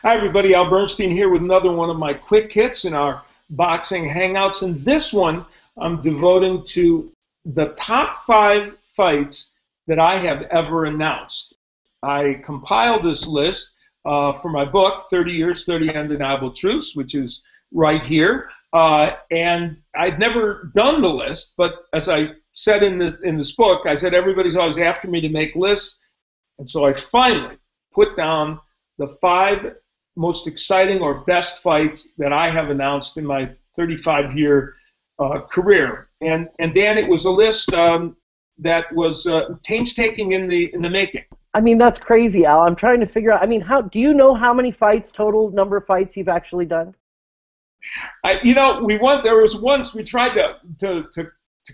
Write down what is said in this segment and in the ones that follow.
Hi, everybody. Al Bernstein here with another one of my quick hits in our boxing hangouts. And this one I'm devoting to the top 5 fights that I have ever announced. I compiled this list for my book, 30 Years, 30 Undeniable Truths, which is right here. And I'd never done the list, but as I said in this book, I said everybody's always after me to make lists. And so I finally put down the 5 most exciting or best fights that I have announced in my 35-year career. And Dan, it was a list that was painstaking in the making. I mean, that's crazy, Al. I'm trying to figure out. I mean, do you know how many fights, total number of fights you've actually done? There was once we tried to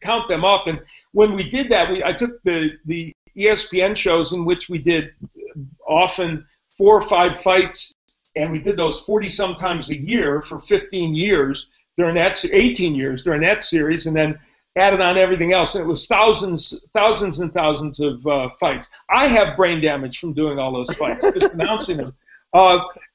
count them up, and when we did that, I took the ESPN shows in which we did often 4 or 5 fights, and we did those 40 sometimes a year for 15 years during that 18 years during that series, and then added on everything else, and it was thousands and thousands of fights. I have brain damage from doing all those fights, just announcing them.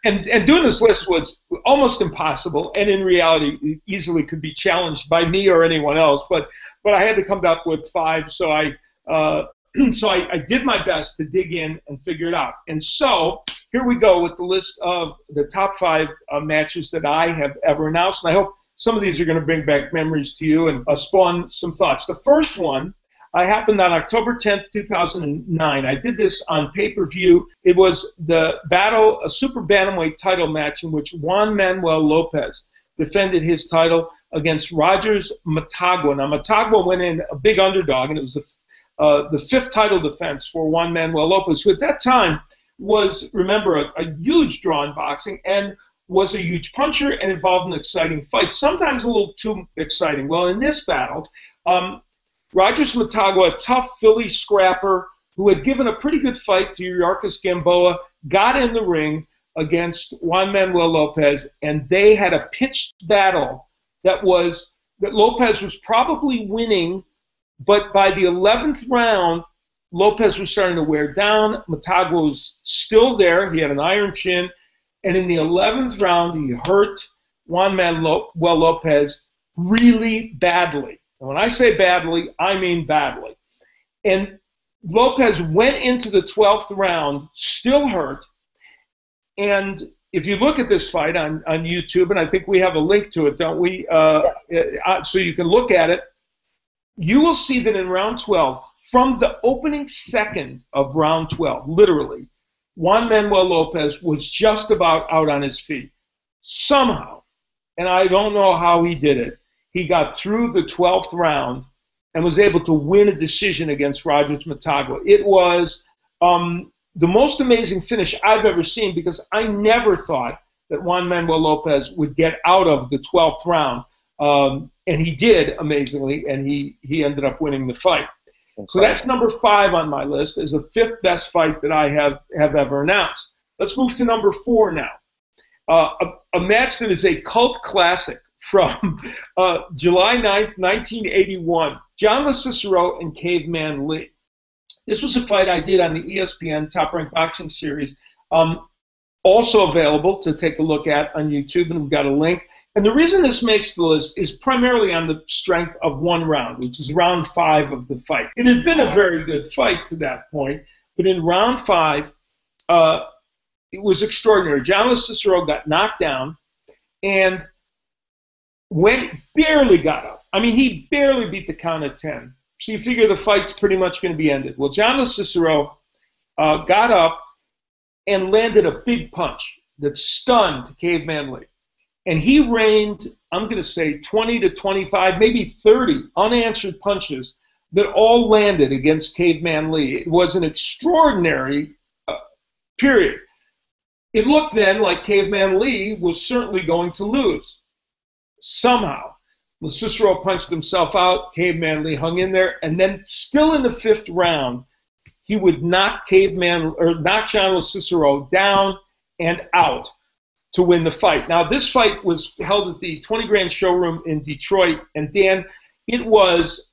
And doing this list was almost impossible, and in reality, it easily could be challenged by me or anyone else. But I had to come up with 5, so I did my best to dig in and figure it out. And so here we go with the list of the top 5 matches that I have ever announced. And I hope some of these are going to bring back memories to you and spawn some thoughts. The first one happened on October 10th, 2009. I did this on pay-per-view. It was the battle, a super bantamweight title match in which Juan Manuel Lopez defended his title against Rogers Matagua. Now, Matagua went in a big underdog, and it was the 5th title defense for Juan Manuel Lopez, who at that time was, remember, a huge draw in boxing and was a huge puncher and involved in exciting fights, sometimes a little too exciting. Well, in this battle, Rogers Matagua, a tough Philly scrapper who had given a pretty good fight to Yuriorkis Gamboa, got in the ring against Juan Manuel Lopez, and they had a pitched battle that Lopez was probably winning, but by the 11th round, Lopez was starting to wear down. Matagua was still there. He had an iron chin. And in the 11th round, he hurt Juan Manuel Lopez really badly. And when I say badly, I mean badly. And Lopez went into the 12th round still hurt. And if you look at this fight on YouTube, and I think we have a link to it, don't we? So you can look at it. You will see that in round 12, from the opening second of round 12, literally, Juan Manuel Lopez was just about out on his feet. Somehow, and I don't know how he did it, he got through the 12th round and was able to win a decision against Rogers Matagua. It was the most amazing finish I've ever seen, because I never thought that Juan Manuel Lopez would get out of the 12th round. And he did, amazingly, and he ended up winning the fight. So that's number 5 on my list as the 5th best fight that I have ever announced. Let's move to number 4 now. A match that is a cult classic from July 9th, 1981. John LeCicero and Caveman Lee. This was a fight I did on the ESPN Top Rank Boxing Series. Also available to take a look at on YouTube, and we've got a link. And the reason this makes the list is primarily on the strength of one round, which is round 5 of the fight. It had been a very good fight to that point, but in round 5, it was extraordinary. John LeCicero got knocked down and barely got up. I mean, he barely beat the count at 10. So you figure the fight's pretty much going to be ended. Well, John LeCicero got up and landed a big punch that stunned Caveman Lee. And he rained, I'm going to say, 20 to 25, maybe 30 unanswered punches that all landed against Caveman Lee. It was an extraordinary period. It looked then like Caveman Lee was certainly going to lose. Somehow, LeCicero punched himself out, Caveman Lee hung in there, and then still in the 5th round, he would knock John LeCicero down and out to win the fight. Now, this fight was held at the 20 Grand Showroom in Detroit, and Dan, it was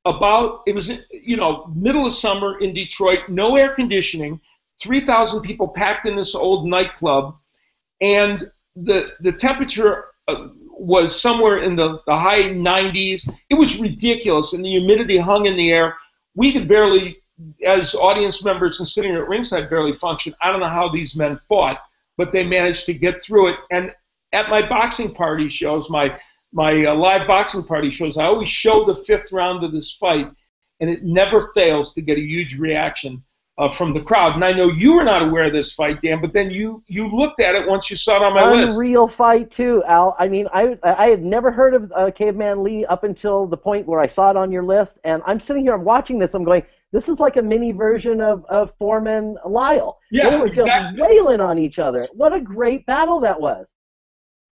middle of summer in Detroit, no air conditioning, 3,000 people packed in this old nightclub, and the temperature was somewhere in the high 90s. It was ridiculous, and the humidity hung in the air. We could barely, as audience members and sitting at ringside, barely function. I don't know how these men fought, but they managed to get through it. And at my boxing party shows, my live boxing party shows, I always show the 5th round of this fight, and it never fails to get a huge reaction from the crowd. And I know you were not aware of this fight, Dan, but then you looked at it once you saw it on my list. Unreal fight, too, Al. I mean, I had never heard of Caveman Lee up until the point where I saw it on your list, and I'm sitting here, I'm watching this, I'm going, this is like a mini version of Foreman Lyle. Yeah, they were exactly. just wailing on each other. What a great battle that was.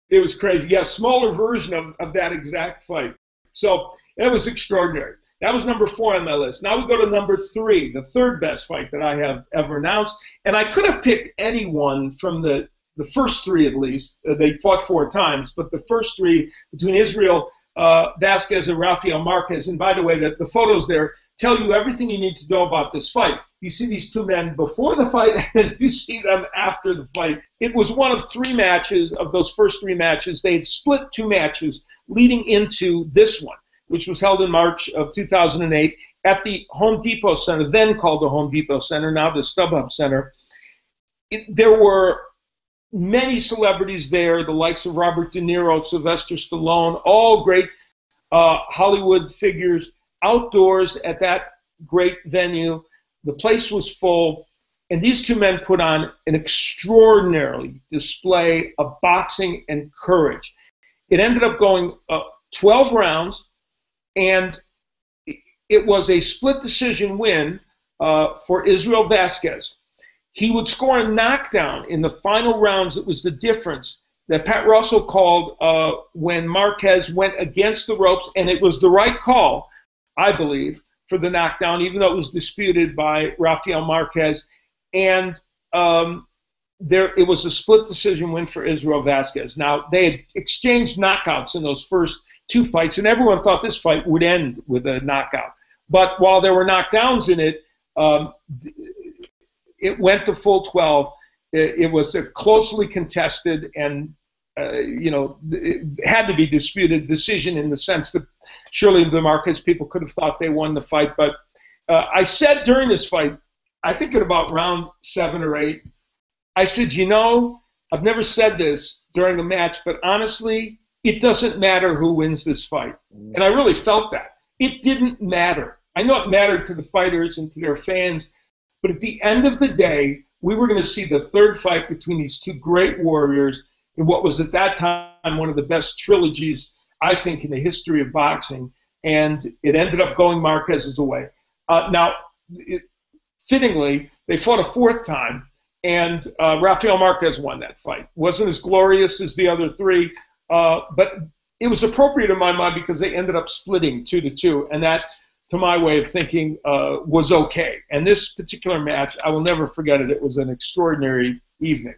It was crazy. Yeah, smaller version of that exact fight. So it was extraordinary. That was number 4 on my list. Now we go to number 3, the 3rd best fight that I have ever announced. And I could have picked anyone from the first 3 at least. They fought 4 times, but the first 3 between Israel Vasquez and Rafael Marquez. And by the way, the photos there tell you everything you need to know about this fight. You see these 2 men before the fight, and you see them after the fight. It was one of 3 matches, of those first 3 matches. They had split 2 matches leading into this one, which was held in March of 2008 at the Home Depot Center, then called the Home Depot Center, now the StubHub Center. There were many celebrities there, the likes of Robert De Niro, Sylvester Stallone, all great Hollywood figures outdoors at that great venue. The place was full, and these 2 men put on an extraordinary display of boxing and courage. It ended up going 12 rounds, and it was a split decision win for Israel Vasquez. He would score a knockdown in the final rounds. It was the difference that Pat Russell called when Marquez went against the ropes, and it was the right call, I believe, for the knockdown, even though it was disputed by Rafael Marquez. And it was a split decision win for Israel Vasquez. Now, they had exchanged knockouts in those first 2 fights, and everyone thought this fight would end with a knockout. But while there were knockdowns in it, it went to full 12. It was a closely contested and, it had to be disputed decision in the sense that surely the Marquez people could have thought they won the fight. But I said during this fight, I think at about round 7 or 8, I said, I've never said this during a match, but honestly, it doesn't matter who wins this fight. And I really felt that. It didn't matter. I know it mattered to the fighters and to their fans, but at the end of the day, we were going to see the 3rd fight between these 2 great warriors in what was at that time one of the best trilogies, I think, in the history of boxing. And it ended up going Marquez's way. Fittingly, they fought a 4th time, and Rafael Marquez won that fight. Wasn't as glorious as the other 3, but it was appropriate in my mind because they ended up splitting 2-2, and that, to my way of thinking, was okay. And this particular match, I will never forget it. It was an extraordinary evening.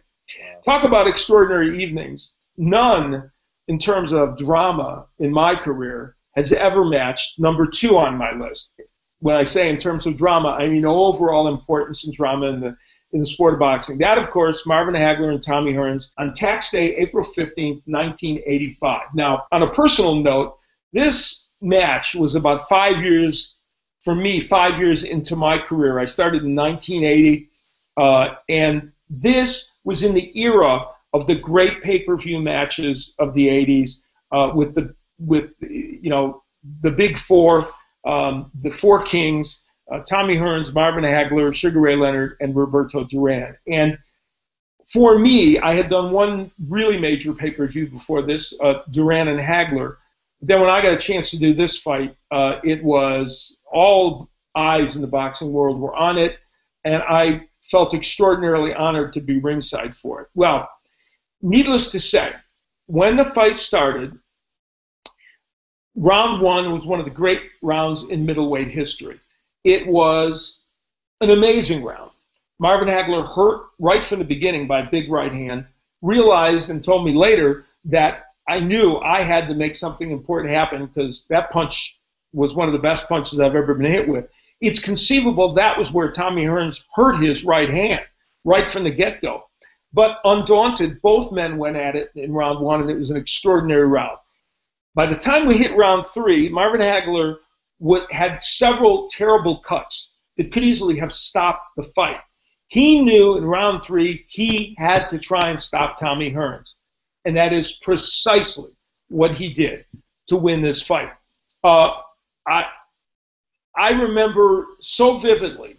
Talk about extraordinary evenings. None, in terms of drama in my career, has ever matched number 2 on my list. When I say in terms of drama, I mean overall importance in drama in the sport of boxing. That, of course, Marvin Hagler and Tommy Hearns on tax day, April 15th, 1985. Now, on a personal note, this match was about 5 years, for me, 5 years into my career. I started in 1980, and this was in the era of the great pay-per-view matches of the 80s with the big 4, the 4 kings, Tommy Hearns, Marvin Hagler, Sugar Ray Leonard, and Roberto Duran. And for me, I had done one really major pay-per-view before this, Duran and Hagler. Then when I got a chance to do this fight, it was all eyes in the boxing world were on it, and I felt extraordinarily honored to be ringside for it. Well, needless to say, when the fight started, round 1 was one of the great rounds in middleweight history. It was an amazing round. Marvin Hagler, hurt right from the beginning by a big right hand, realized and told me later that I knew I had to make something important happen because that punch was one of the best punches I've ever been hit with. It's conceivable that was where Tommy Hearns hurt his right hand right from the get-go. But undaunted, both men went at it in round one, and it was an extraordinary round. By the time we hit round three, Marvin Hagler had several terrible cuts that could easily have stopped the fight. He knew in round three he had to try and stop Tommy Hearns, and that is precisely what he did to win this fight. I remember so vividly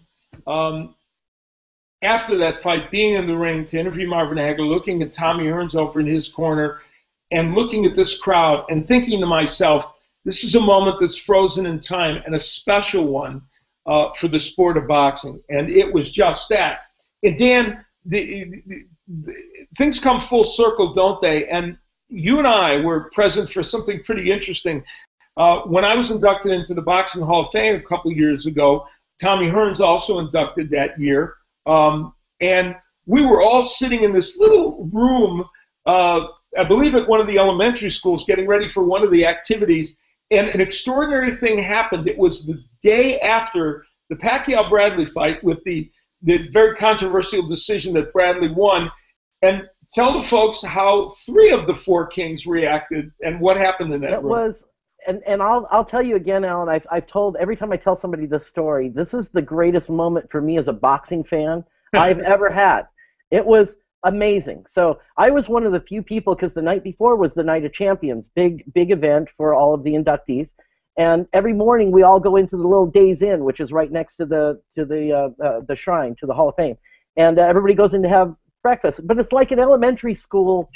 after that fight being in the ring to interview Marvin Hagler, looking at Tommy Hearns over in his corner and looking at this crowd and thinking to myself, this is a moment that's frozen in time and a special one for the sport of boxing. And it was just that. And Dan, things come full circle, don't they? And you and I were present for something pretty interesting. When I was inducted into the Boxing Hall of Fame a couple of years ago, Tommy Hearns also inducted that year. And we were all sitting in this little room, I believe at one of the elementary schools, getting ready for one of the activities. And an extraordinary thing happened. It was the day after the Pacquiao-Bradley fight with the very controversial decision that Bradley won. And tell the folks how three of the four kings reacted and what happened in that room. And I'll tell you again, Alan, I've told, every time I tell somebody this story, this is the greatest moment for me as a boxing fan I've ever had. It was amazing. So I was one of the few people, because the night before was the Night of Champions, big event for all of the inductees. And every morning we all go into the little Days Inn, which is right next to the shrine, to the Hall of Fame. And everybody goes in to have breakfast. But it's like an elementary school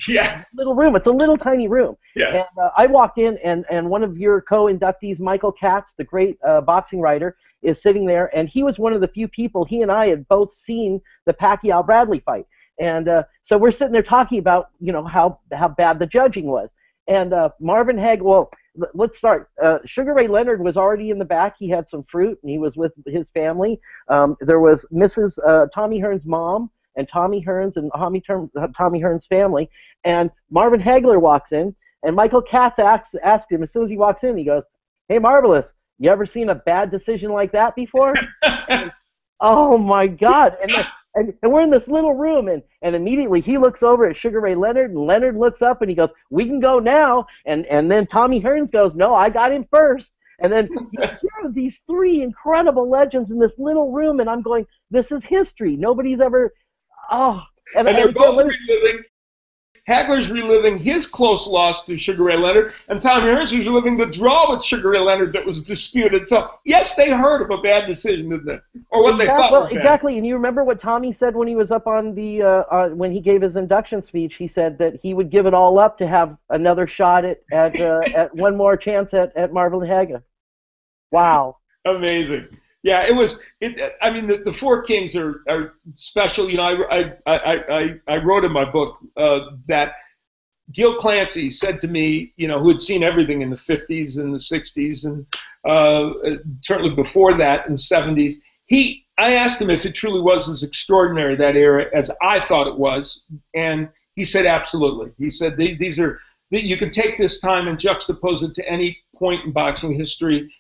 little room. It's a little tiny room. Yeah. And I walked in, and one of your co-inductees, Michael Katz, the great boxing writer, is sitting there. And he was one of the few people, he and I had both seen the Pacquiao-Bradley fight. And so we're sitting there talking about, how bad the judging was. And Marvin Hagler, well, let's start. Sugar Ray Leonard was already in the back. He had some fruit, and he was with his family. There was Mrs. Tommy Hearns' mom, and Tommy Hearns and Tommy Hearns' family. And Marvin Hagler walks in, and Michael Katz asked him, as soon as he walks in, he goes, "Hey, Marvelous, you ever seen a bad decision like that before?" Oh, my God. And we're in this little room, and immediately he looks over at Sugar Ray Leonard, and Leonard looks up, and he goes, "We can go now." And then Tommy Hearns goes, "No, I got him first." And then you hear these three incredible legends in this little room, and I'm going, this is history. Nobody's ever, And they're both reliving. Hagler's reliving his close loss to Sugar Ray Leonard, and Tommy Hearns is reliving the draw with Sugar Ray Leonard that was disputed. So, yes, they heard of a bad decision, didn't they? Or what they thought was bad. Exactly, and you remember what Tommy said when he was up on the when he gave his induction speech. He said that he would give it all up to have another shot at one more chance at Marvin Hagler. Wow. Amazing. Yeah, it was. I mean, the four kings are special. I wrote in my book that Gil Clancy said to me, who had seen everything in the 50s and the 60s and certainly before that in the 70s. I asked him if it truly was as extraordinary, that era, as I thought it was, and he said absolutely. He said these are, you can take this time and juxtapose it to any point in boxing history.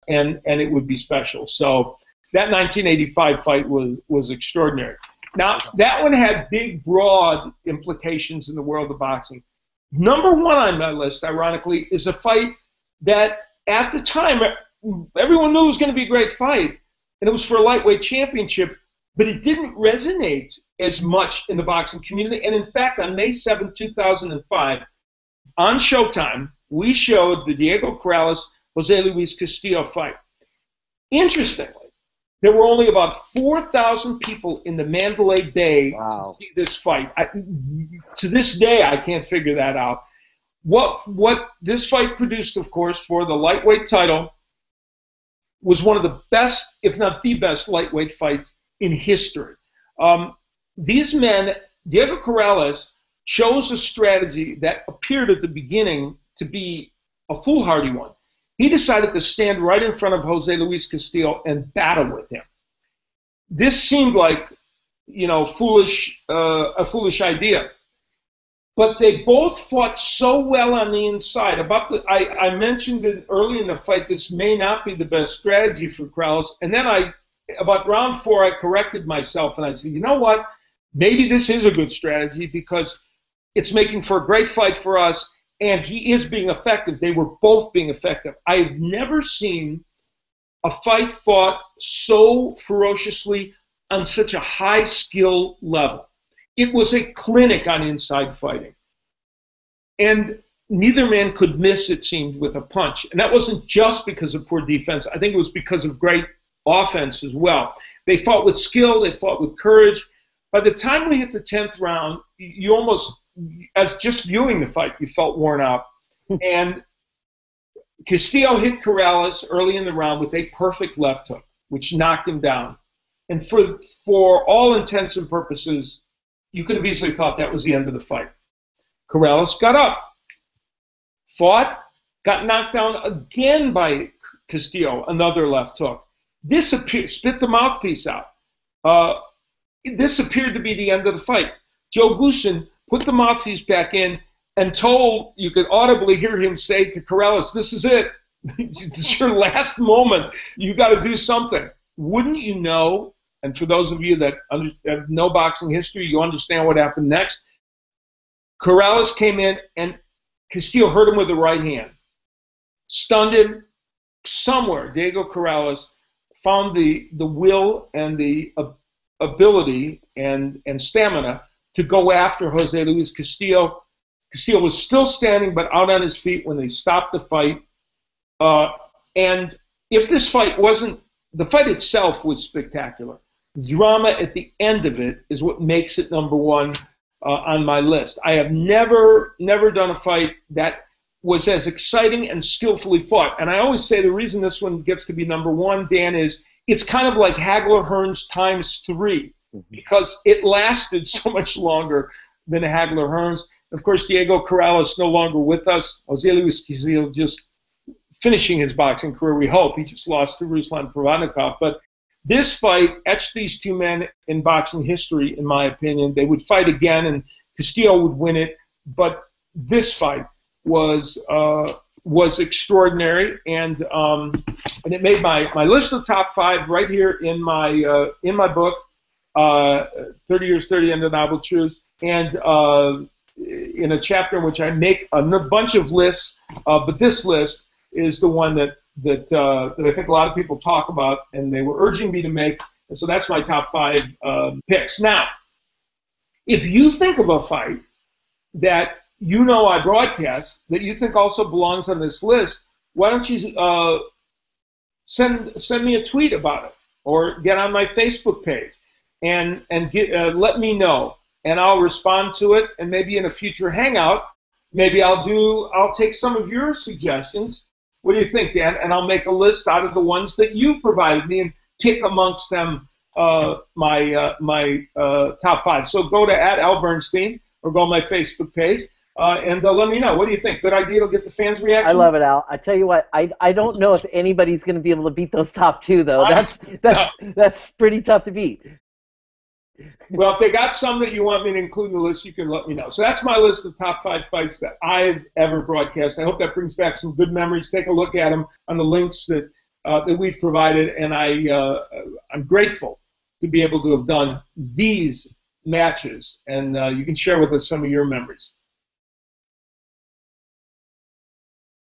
And it would be special. So that 1985 fight was extraordinary. Now, that one had big, broad implications in the world of boxing. Number one on my list, ironically, is a fight that at the time everyone knew it was going to be a great fight, and it was for a lightweight championship, but it didn't resonate as much in the boxing community. And in fact, on May 7, 2005, on Showtime, we showed the Diego Corrales Jose Luis Castillo fight. Interestingly, there were only about 4,000 people in the Mandalay Bay to see this fight. To this day, I can't figure that out. What this fight produced, of course, for the lightweight title was one of the best, if not the best, lightweight fights in history. These men, Diego Corrales, chose a strategy that appeared at the beginning to be a foolhardy one. He decided to stand right in front of Jose Luis Castillo and battle with him. This seemed like, a foolish idea. But they both fought so well on the inside. I mentioned it early in the fight, this may not be the best strategy for Corrales. And then about round 4, I corrected myself, and I said, you know what? maybe this is a good strategy because it's making for a great fight for us, and he is being effective. They were both being effective. I've never seen a fight fought so ferociously on such a high skill level. It was a clinic on inside fighting. And neither man could miss, it seemed, with a punch. And that wasn't just because of poor defense. I think it was because of great offense as well. They fought with skill. They fought with courage. By the time we hit the 10th round, you almost, as just viewing the fight, you felt worn out. And Castillo hit Corrales early in the round with a perfect left hook, which knocked him down. And for all intents and purposes, you could have easily thought that was the end of the fight. Corrales got up, fought, got knocked down again by Castillo, another left hook. Spit the mouthpiece out. This appeared to be the end of the fight. Joe Goossen put the mouthpiece back in and you could audibly hear him say to Corrales, "This is it. This is your last moment. You got to do something." Wouldn't you know, and for those of you that have no boxing history, you understand what happened next. Corrales came in, and Castillo hurt him with the right hand. Stunned him somewhere. Diego Corrales found the will and the ability and stamina to go after Jose Luis Castillo. Castillo was still standing but out on his feet when they stopped the fight. And if this fight wasn't, the fight itself was spectacular. The drama at the end of it is what makes it number one on my list. I have never done a fight that was as exciting and skillfully fought. And I always say the reason this one gets to be number one, Dan, is it's kind of like Hagler-Hearns times 3 because it lasted so much longer than Hagler-Hearns. Of course, Diego Corrales no longer with us. Jose Luis Castillo just finishing his boxing career, we hope. He just lost to Ruslan Provodnikov. But this fight etched these two men in boxing history, in my opinion. They would fight again, and Castillo would win it. But this fight was extraordinary, and it made my list of top 5 right here in my book, 30 Years, 30 Undeniable Truths, and in a chapter in which I make a bunch of lists, but this list is the one that I think a lot of people talk about, and they were urging me to make, and so that's my top 5 picks. Now, if you think of a fight that I broadcast that you think also belongs on this list, why don't you send me a tweet about it, or get on my Facebook page and let me know, and I'll respond to it, and maybe in a future hangout, maybe I'll take some of your suggestions. What do you think, Dan? And I'll make a list out of the ones that you provided me and pick amongst them my top 5. So go to @AlBernstein or go on my Facebook page and let me know. What do you think? Good idea to get the fans' reaction? I love it, Al. I tell you what, I don't know if anybody's going to be able to beat those top 2, though. That's pretty tough to beat. Well, if they got some that you want me to include in the list, you can let me know. So that's my list of top 5 fights that I've ever broadcast. I hope that brings back some good memories. Take a look at them on the links that we've provided, and I'm grateful to be able to have done these matches, and you can share with us some of your memories.